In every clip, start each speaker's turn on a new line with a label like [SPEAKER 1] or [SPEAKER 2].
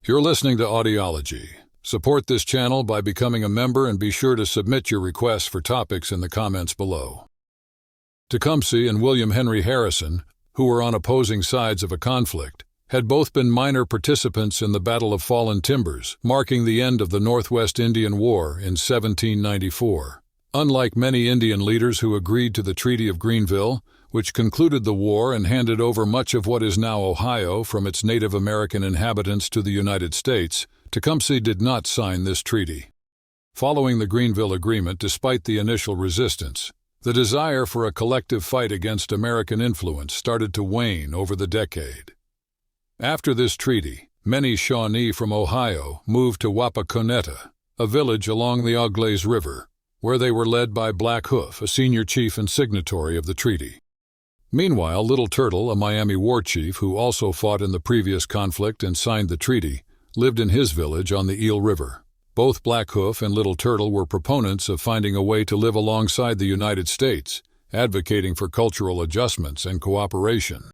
[SPEAKER 1] You're listening to Audiology. Support this channel by becoming a member and be sure to submit your requests for topics in the comments below. Tecumseh and William Henry Harrison, who were on opposing sides of a conflict, had both been minor participants in the Battle of Fallen Timbers, marking the end of the Northwest Indian War in 1794. Unlike many Indian leaders who agreed to the Treaty of Greenville, which concluded the war and handed over much of what is now Ohio from its Native American inhabitants to the United States, Tecumseh did not sign this treaty. Following the Greenville Agreement, despite the initial resistance, the desire for a collective fight against American influence started to wane over the decade. After this treaty, many Shawnee from Ohio moved to Wapakoneta, a village along the Auglaize River, where they were led by Black Hoof, a senior chief and signatory of the treaty. Meanwhile, Little Turtle, a Miami war chief who also fought in the previous conflict and signed the treaty, lived in his village on the Eel River. Both Black Hoof and Little Turtle were proponents of finding a way to live alongside the United States, advocating for cultural adjustments and cooperation.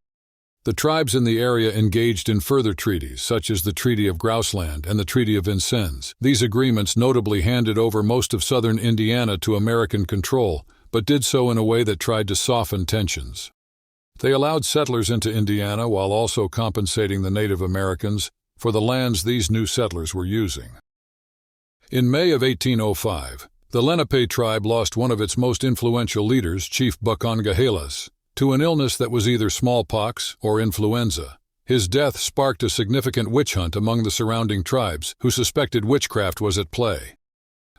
[SPEAKER 1] The tribes in the area engaged in further treaties, such as the Treaty of Grouseland and the Treaty of Vincennes. These agreements notably handed over most of southern Indiana to American control, but did so in a way that tried to soften tensions. They allowed settlers into Indiana while also compensating the Native Americans for the lands these new settlers were using. In May of 1805, the Lenape tribe lost one of its most influential leaders, Chief Buckongahelas, to an illness that was either smallpox or influenza. His death sparked a significant witch hunt among the surrounding tribes, who suspected witchcraft was at play.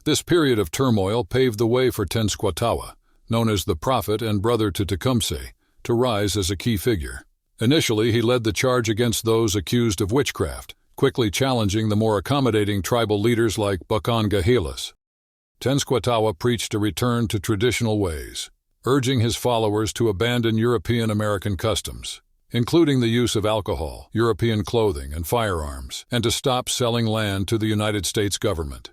[SPEAKER 1] This period of turmoil paved the way for Tenskwatawa, known as the prophet and brother to Tecumseh, to rise as a key figure. Initially, he led the charge against those accused of witchcraft, quickly challenging the more accommodating tribal leaders like Buckongahelas. Tenskwatawa preached a return to traditional ways, urging his followers to abandon European-American customs, including the use of alcohol, European clothing, and firearms, and to stop selling land to the United States government.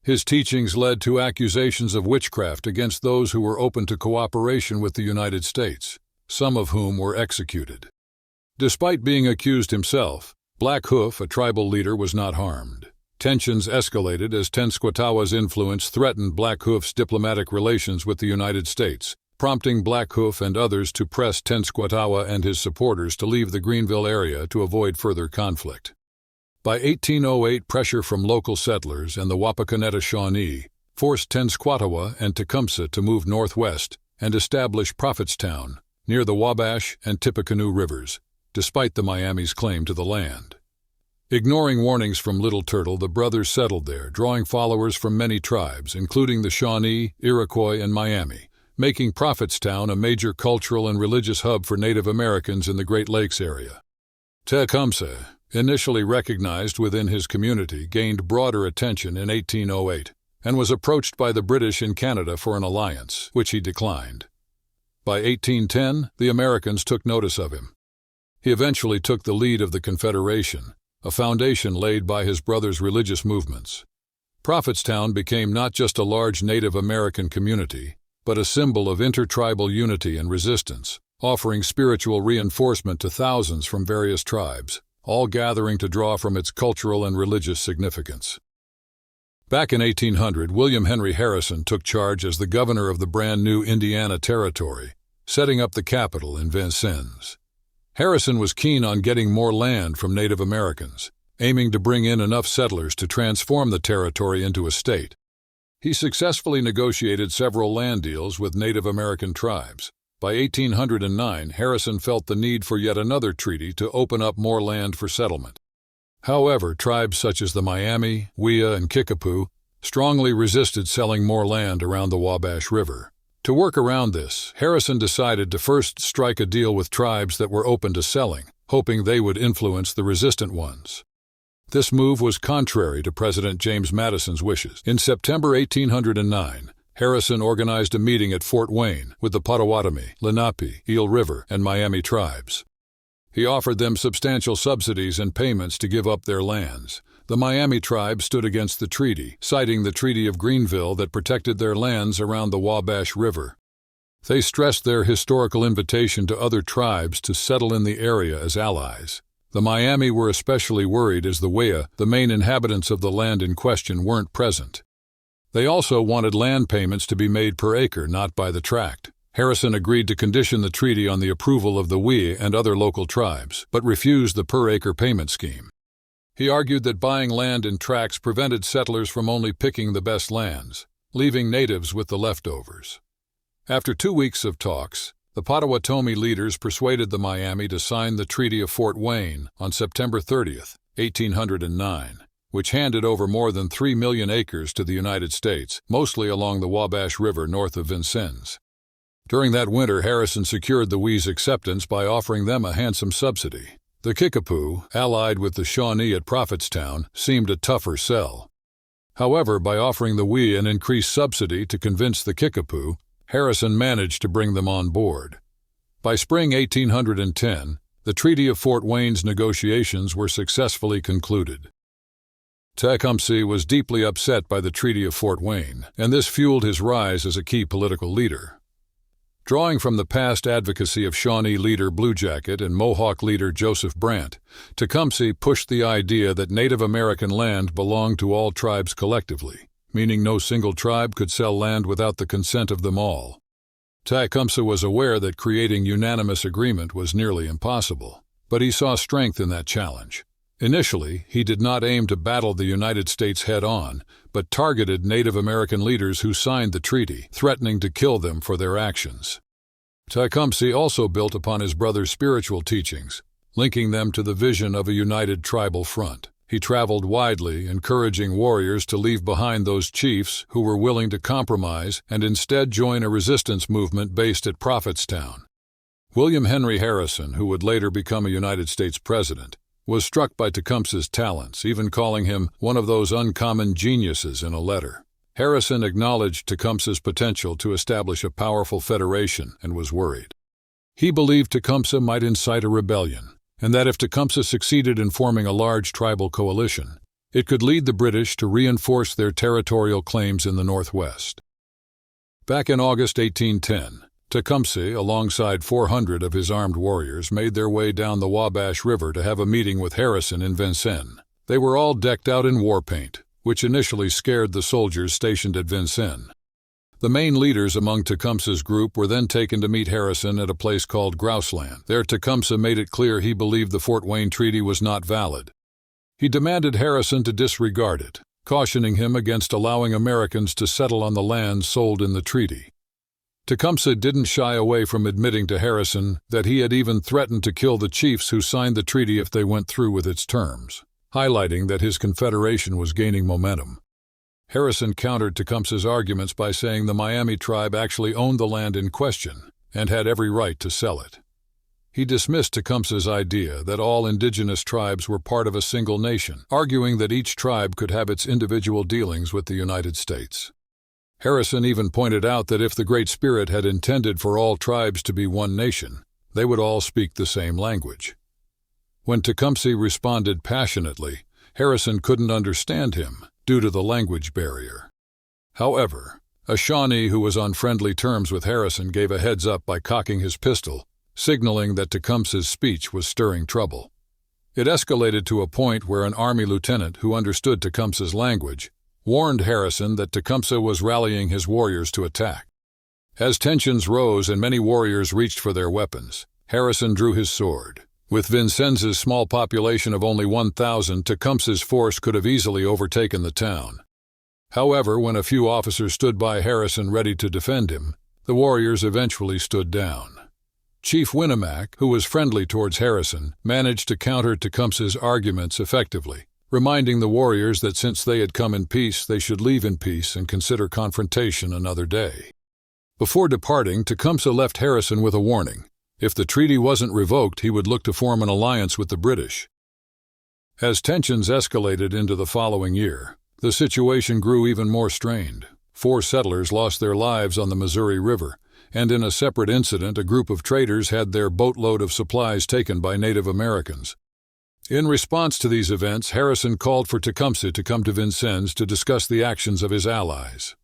[SPEAKER 1] His teachings led to accusations of witchcraft against those who were open to cooperation with the United States, some of whom were executed. Despite being accused himself, Black Hoof, a tribal leader, was not harmed. Tensions escalated as Tenskwatawa's influence threatened Black Hoof's diplomatic relations with the United States, prompting Black Hoof and others to press Tenskwatawa and his supporters to leave the Greenville area to avoid further conflict. By 1808, pressure from local settlers and the Wapakoneta Shawnee forced Tenskwatawa and Tecumseh to move northwest and establish Prophetstown, near the Wabash and Tippecanoe rivers, despite the Miami's claim to the land. Ignoring warnings from Little Turtle, the brothers settled there, drawing followers from many tribes, including the Shawnee, Iroquois, and Miami, making Prophetstown a major cultural and religious hub for Native Americans in the Great Lakes area. Tecumseh, initially recognized within his community, gained broader attention in 1808 and was approached by the British in Canada for an alliance, which he declined. By 1810, the Americans took notice of him. He eventually took the lead of the Confederation, a foundation laid by his brother's religious movements. Prophetstown became not just a large Native American community, but a symbol of intertribal unity and resistance, offering spiritual reinforcement to thousands from various tribes, all gathering to draw from its cultural and religious significance. Back in 1800, William Henry Harrison took charge as the governor of the brand-new Indiana Territory, setting up the capital in Vincennes. Harrison was keen on getting more land from Native Americans, aiming to bring in enough settlers to transform the territory into a state. He successfully negotiated several land deals with Native American tribes. By 1809, Harrison felt the need for yet another treaty to open up more land for settlement. However, tribes such as the Miami, Wea, and Kickapoo strongly resisted selling more land around the Wabash River. To work around this, Harrison decided to first strike a deal with tribes that were open to selling, hoping they would influence the resistant ones. This move was contrary to President James Madison's wishes. In September 1809, Harrison organized a meeting at Fort Wayne with the Potawatomi, Lenape, Eel River, and Miami tribes. He offered them substantial subsidies and payments to give up their lands. The Miami tribe stood against the treaty, citing the Treaty of Greenville that protected their lands around the Wabash River. They stressed their historical invitation to other tribes to settle in the area as allies. The Miami were especially worried as the Wea, the main inhabitants of the land in question, weren't present. They also wanted land payments to be made per acre, not by the tract. Harrison agreed to condition the treaty on the approval of the Wea and other local tribes, but refused the per-acre payment scheme. He argued that buying land in tracts prevented settlers from only picking the best lands, leaving natives with the leftovers. After 2 weeks of talks, the Potawatomi leaders persuaded the Miami to sign the Treaty of Fort Wayne on September 30, 1809, which handed over more than 3 million acres to the United States, mostly along the Wabash River north of Vincennes. During that winter, Harrison secured the Wea's acceptance by offering them a handsome subsidy. The Kickapoo, allied with the Shawnee at Prophetstown, seemed a tougher sell. However, by offering the Wea an increased subsidy to convince the Kickapoo, Harrison managed to bring them on board. By spring 1810, the Treaty of Fort Wayne's negotiations were successfully concluded. Tecumseh was deeply upset by the Treaty of Fort Wayne, and this fueled his rise as a key political leader. Drawing from the past advocacy of Shawnee leader Blue Jacket and Mohawk leader Joseph Brant, Tecumseh pushed the idea that Native American land belonged to all tribes collectively, meaning no single tribe could sell land without the consent of them all. Tecumseh was aware that creating unanimous agreement was nearly impossible, but he saw strength in that challenge. Initially, he did not aim to battle the United States head-on, but targeted Native American leaders who signed the treaty, threatening to kill them for their actions. Tecumseh also built upon his brother's spiritual teachings, linking them to the vision of a united tribal front. He traveled widely, encouraging warriors to leave behind those chiefs who were willing to compromise and instead join a resistance movement based at Prophetstown. William Henry Harrison, who would later become a United States president, was struck by Tecumseh's talents, even calling him one of those uncommon geniuses in a letter. Harrison acknowledged Tecumseh's potential to establish a powerful federation and was worried. He believed Tecumseh might incite a rebellion, and that if Tecumseh succeeded in forming a large tribal coalition, it could lead the British to reinforce their territorial claims in the Northwest. Back in August 1810, Tecumseh, alongside 400 of his armed warriors, made their way down the Wabash River to have a meeting with Harrison in Vincennes. They were all decked out in war paint, which initially scared the soldiers stationed at Vincennes. The main leaders among Tecumseh's group were then taken to meet Harrison at a place called Grouseland. There, Tecumseh made it clear he believed the Fort Wayne Treaty was not valid. He demanded Harrison to disregard it, cautioning him against allowing Americans to settle on the land sold in the treaty. Tecumseh didn't shy away from admitting to Harrison that he had even threatened to kill the chiefs who signed the treaty if they went through with its terms, highlighting that his confederation was gaining momentum. Harrison countered Tecumseh's arguments by saying the Miami tribe actually owned the land in question and had every right to sell it. He dismissed Tecumseh's idea that all indigenous tribes were part of a single nation, arguing that each tribe could have its individual dealings with the United States. Harrison even pointed out that if the Great Spirit had intended for all tribes to be one nation, they would all speak the same language. When Tecumseh responded passionately, Harrison couldn't understand him due to the language barrier. However, a Shawnee who was on friendly terms with Harrison gave a heads-up by cocking his pistol, signaling that Tecumseh's speech was stirring trouble. It escalated to a point where an Army lieutenant who understood Tecumseh's language warned Harrison that Tecumseh was rallying his warriors to attack. As tensions rose and many warriors reached for their weapons, Harrison drew his sword. With Vincennes' small population of only 1,000, Tecumseh's force could have easily overtaken the town. However, when a few officers stood by Harrison ready to defend him, the warriors eventually stood down. Chief Winnemac, who was friendly towards Harrison, managed to counter Tecumseh's arguments effectively, reminding the warriors that since they had come in peace, they should leave in peace and consider confrontation another day. Before departing, Tecumseh left Harrison with a warning. If the treaty wasn't revoked, he would look to form an alliance with the British. As tensions escalated into the following year, the situation grew even more strained. 4 settlers lost their lives on the Missouri River, and in a separate incident, a group of traders had their boatload of supplies taken by Native Americans. In response to these events, Harrison called for Tecumseh to come to Vincennes to discuss the actions of his allies.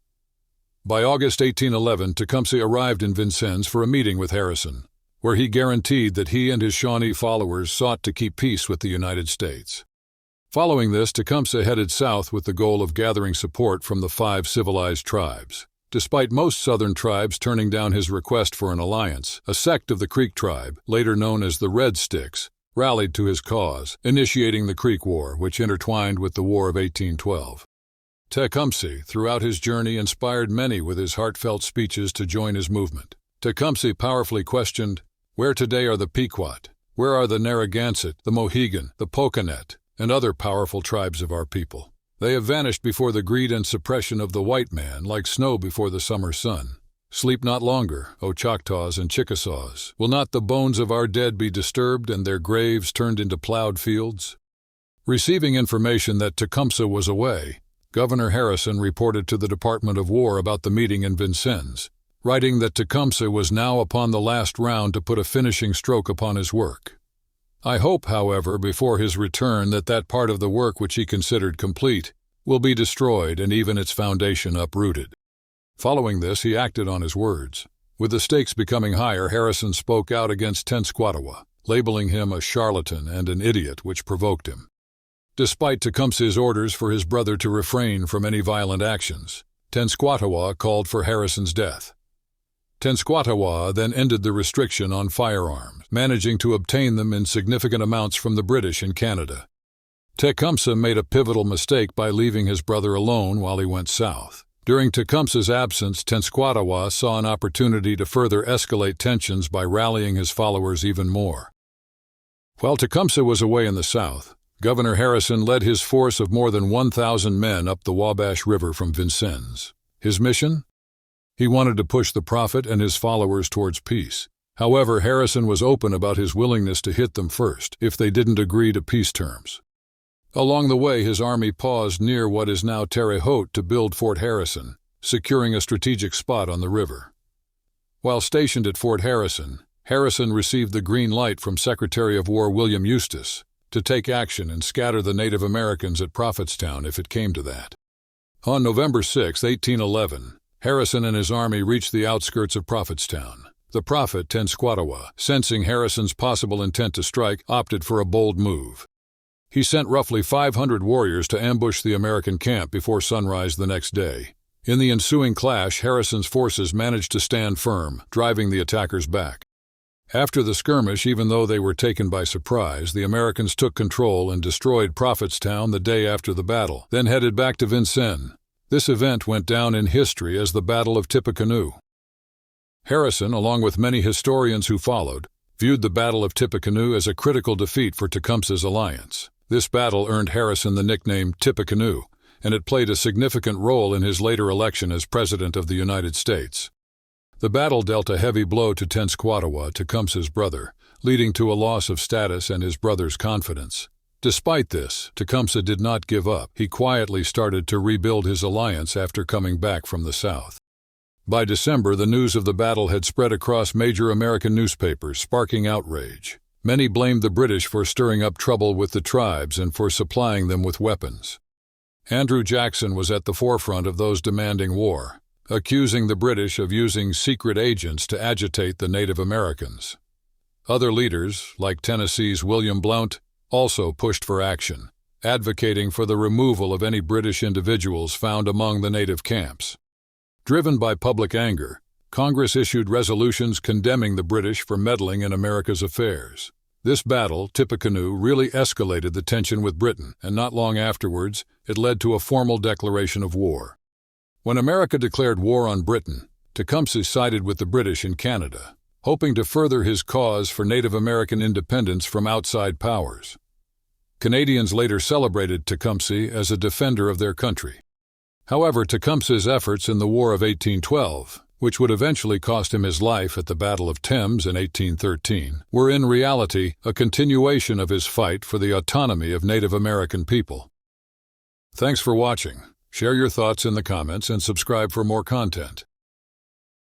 [SPEAKER 1] By August 1811, Tecumseh arrived in Vincennes for a meeting with Harrison. where he guaranteed that he and his Shawnee followers sought to keep peace with the United States. Following this, Tecumseh headed south with the goal of gathering support from the 5 civilized tribes. Despite most southern tribes turning down his request for an alliance, a sect of the Creek tribe, later known as the Red Sticks, rallied to his cause, initiating the Creek War, which intertwined with the War of 1812. Tecumseh, throughout his journey, inspired many with his heartfelt speeches to join his movement. Tecumseh powerfully questioned, "Where today are the Pequot? Where are the Narragansett, the Mohegan, the Poconet, and other powerful tribes of our people? They have vanished before the greed and suppression of the white man like snow before the summer sun. Sleep not longer, O Choctaws and Chickasaws. Will not the bones of our dead be disturbed and their graves turned into plowed fields?" Receiving information that Tecumseh was away, Governor Harrison reported to the Department of War about the meeting in Vincennes, writing that Tecumseh was now upon the last round to put a finishing stroke upon his work. "I hope, however, before his return that part of the work which he considered complete will be destroyed and even its foundation uprooted." Following this, he acted on his words. With the stakes becoming higher, Harrison spoke out against Tenskwatawa, labeling him a charlatan and an idiot, which provoked him. Despite Tecumseh's orders for his brother to refrain from any violent actions, Tenskwatawa called for Harrison's death. Tenskwatawa then ended the restriction on firearms, managing to obtain them in significant amounts from the British in Canada. Tecumseh made a pivotal mistake by leaving his brother alone while he went south. During Tecumseh's absence, Tenskwatawa saw an opportunity to further escalate tensions by rallying his followers even more. While Tecumseh was away in the south, Governor Harrison led his force of more than 1,000 men up the Wabash River from Vincennes. His mission? He wanted to push the prophet and his followers towards peace. However, Harrison was open about his willingness to hit them first if they didn't agree to peace terms. Along the way, his army paused near what is now Terre Haute to build Fort Harrison, securing a strategic spot on the river. While stationed at Fort Harrison, Harrison received the green light from Secretary of War William Eustis to take action and scatter the Native Americans at Prophetstown if it came to that. On November 6, 1811, Harrison and his army reached the outskirts of Prophetstown. The prophet, Tenskwatawa, sensing Harrison's possible intent to strike, opted for a bold move. He sent roughly 500 warriors to ambush the American camp before sunrise the next day. In the ensuing clash, Harrison's forces managed to stand firm, driving the attackers back. After the skirmish, even though they were taken by surprise, the Americans took control and destroyed Prophetstown the day after the battle, then headed back to Vincennes. This event went down in history as the Battle of Tippecanoe. Harrison, along with many historians who followed, viewed the Battle of Tippecanoe as a critical defeat for Tecumseh's alliance. This battle earned Harrison the nickname Tippecanoe, and it played a significant role in his later election as President of the United States. The battle dealt a heavy blow to Tenskwatawa, Tecumseh's brother, leading to a loss of status and his brother's confidence. Despite this, Tecumseh did not give up. He quietly started to rebuild his alliance after coming back from the south. By December, the news of the battle had spread across major American newspapers, sparking outrage. Many blamed the British for stirring up trouble with the tribes and for supplying them with weapons. Andrew Jackson was at the forefront of those demanding war, accusing the British of using secret agents to agitate the Native Americans. Other leaders, like Tennessee's William Blount, also pushed for action, advocating for the removal of any British individuals found among the native camps. Driven by public anger, Congress issued resolutions condemning the British for meddling in America's affairs. This battle, Tippecanoe, really escalated the tension with Britain, and not long afterwards, it led to a formal declaration of war. When America declared war on Britain, Tecumseh sided with the British in Canada, hoping to further his cause for Native American independence from outside powers. Canadians later celebrated Tecumseh as a defender of their country. However, Tecumseh's efforts in the War of 1812, which would eventually cost him his life at the Battle of Thames in 1813, were in reality a continuation of his fight for the autonomy of Native American people. Thanks for watching. Share your thoughts in the comments and subscribe for more content.